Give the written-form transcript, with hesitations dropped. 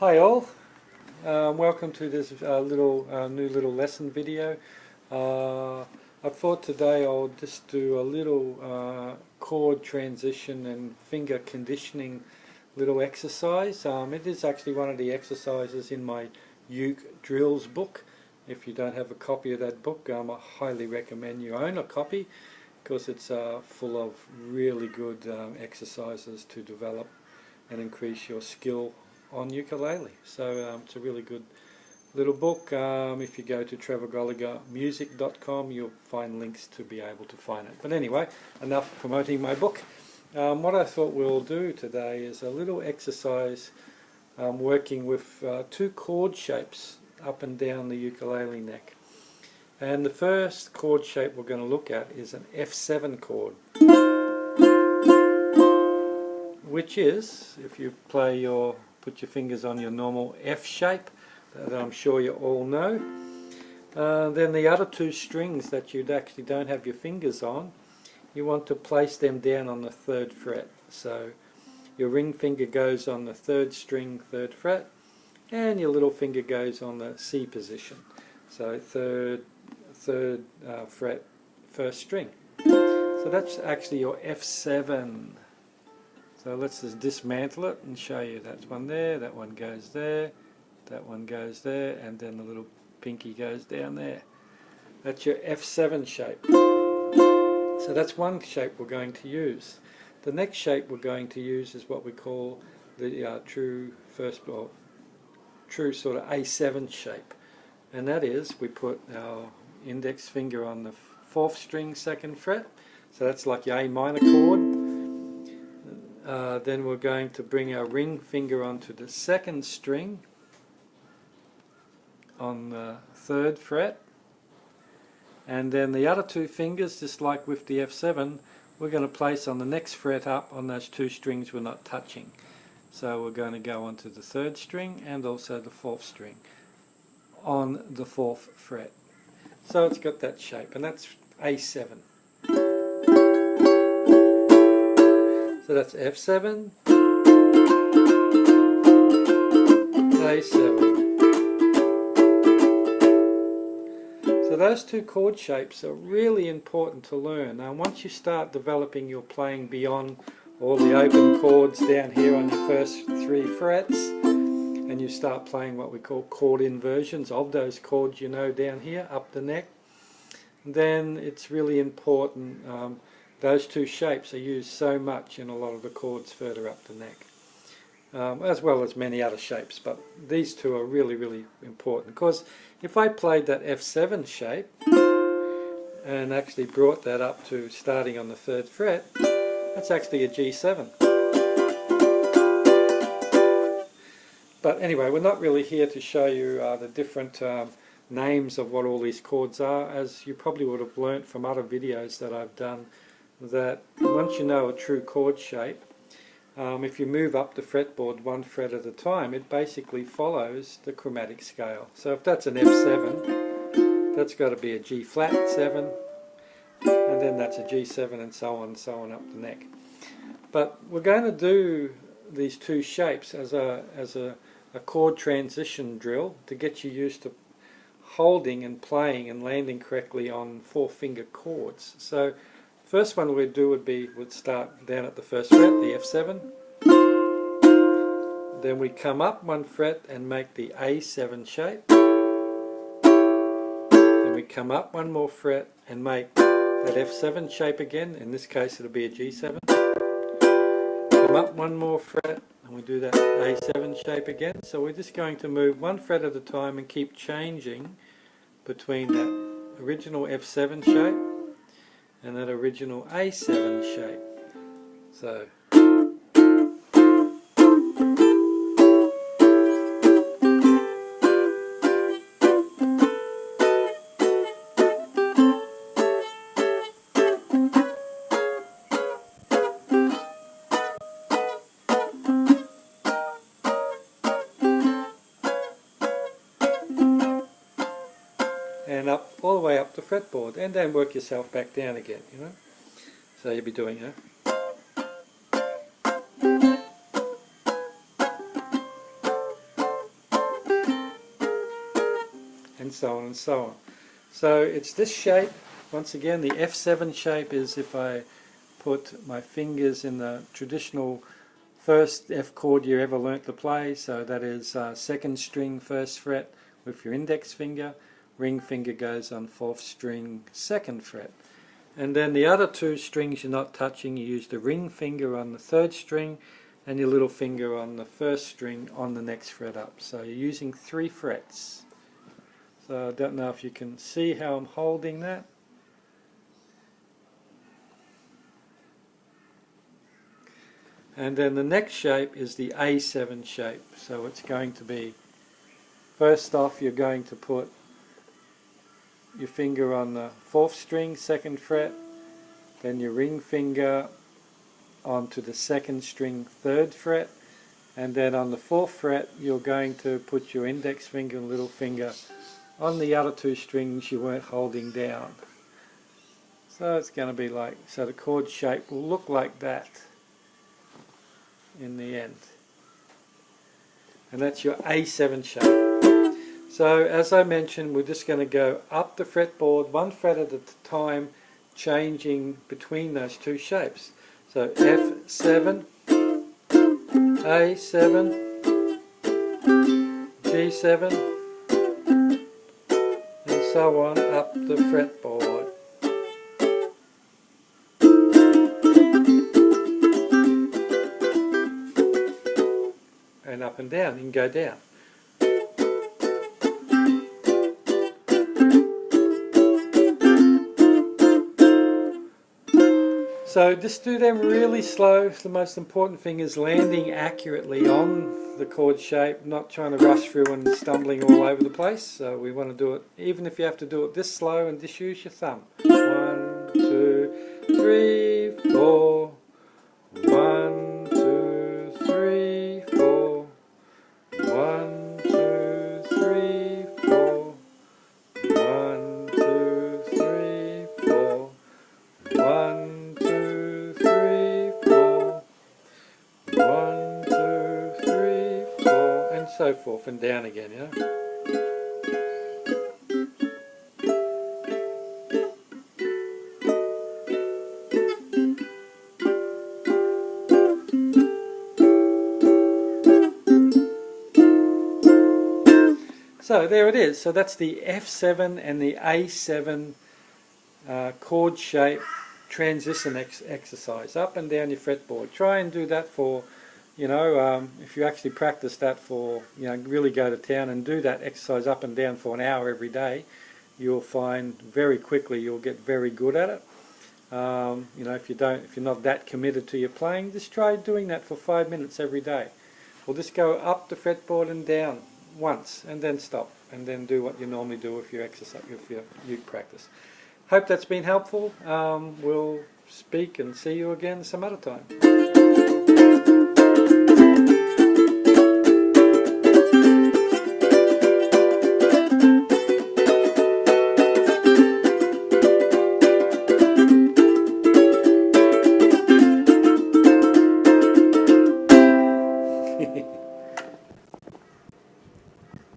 Hi all, welcome to this new little lesson video. I thought today I'll just do a little chord transition and finger conditioning little exercise. It is actually one of the exercises in my uke drills book. If you don't have a copy of that book, I highly recommend you own a copy, because it's full of really good exercises to develop and increase your skill on ukulele. So it's a really good little book. If you go to trevorgollaghermusic.com, you'll find links to be able to find it. But anyway, enough promoting my book. What I thought we'll do today is a little exercise working with two chord shapes up and down the ukulele neck. And the first chord shape we're going to look at is an F7 chord, which is, if you put your fingers on your normal F shape that I'm sure you all know, then the other two strings that you actually don't have your fingers on, you want to place them down on the 3rd fret. So your ring finger goes on the 3rd string, 3rd fret, and your little finger goes on the C position. So 3rd fret, 1st string. So that's actually your F7. So let's just dismantle it and show you. That's one there, that one goes there, that one goes there, and then the little pinky goes down there. That's your F7 shape. So that's one shape we're going to use. The next shape we're going to use is what we call the true sort of A7 shape. And that is, we put our index finger on the 4th string, 2nd fret. So that's like your A minor chord. Then we're going to bring our ring finger onto the 2nd string on the 3rd fret, and then the other two fingers, just like with the F7, we're going to place on the next fret up on those two strings we're not touching. So we're going to go onto the 3rd string and also the 4th string on the 4th fret. So it's got that shape, and that's A7. So that's F7, A7. So those two chord shapes are really important to learn. Now once you start developing your playing beyond all the open chords down here on your first 3 frets, and you start playing what we call chord inversions of those chords you know down here, up the neck, then it's really important. Those two shapes are used so much in a lot of the chords further up the neck, as well as many other shapes, but these two are really, really important, because if I played that F7 shape and actually brought that up to starting on the 3rd fret, that's actually a G7. But anyway, we're not really here to show you the different names of what all these chords are. As you probably would have learnt from other videos that I've done, that once you know a true chord shape, if you move up the fretboard 1 fret at a time, it basically follows the chromatic scale. So if that's an F7, that's got to be a G flat 7, and then that's a G7, and so on up the neck. But we're going to do these two shapes as a chord transition drill to get you used to holding and playing and landing correctly on 4-finger chords. So first one we'd do would start down at the 1st fret, the F7. Then we come up 1 fret and make the A7 shape. Then we come up 1 more fret and make that F7 shape again. In this case it'll be a G7. Come up 1 more fret and we do that A7 shape again. So we're just going to move 1 fret at a time and keep changing between that original F7 shape and that original A7 shape. So and up all the way up the fretboard, and then work yourself back down again, you know. So you'll be doing it. and so on and so on. So it's this shape. Once again, the F7 shape is if I put my fingers in the traditional first F chord you ever learnt to play, so that is second string, first fret with your index finger. Ring finger goes on fourth string, second fret. And then the other two strings you're not touching, you use the ring finger on the third string and your little finger on the first string on the next fret up. So you're using 3 frets. So I don't know if you can see how I'm holding that. And then the next shape is the A7 shape. So it's going to be, first off you're going to put your finger on the fourth string, second fret, then your ring finger onto the second string, third fret, and then on the fourth fret you're going to put your index finger and little finger on the other 2 strings you weren't holding down. So it's going to be like, so the chord shape will look like that in the end. And that's your A7 shape. So as I mentioned, we're just going to go up the fretboard 1 fret at a time, changing between those 2 shapes. So F7, A7, G7, and so on up the fretboard. And up and down, you can go down. So just do them really slow. The most important thing is landing accurately on the chord shape, not trying to rush through and stumbling all over the place. So we want to do it, even if you have to do it this slow, and just use your thumb. 1, 2, 3, 4. 1, 2, 3, 4. 1, 2, 3, 4. 1, 2, 3, 4. 1, 2, 3, 4. 1, 2, 3, 4, and so forth, and down again, you know. So there it is. So that's the F7 and the A7 chord shape transition exercise, up and down your fretboard. Try and do that for, you know, if you actually practice that for, you know, really go to town and do that exercise up and down for an hour every day, you'll find very quickly you'll get very good at it. You know, if you're not that committed to your playing, just try doing that for 5 minutes every day. Or just go up the fretboard and down once, and then stop, and then do what you normally do if you exercise, if you practice. Hope that's been helpful. We'll speak and see you again some other time.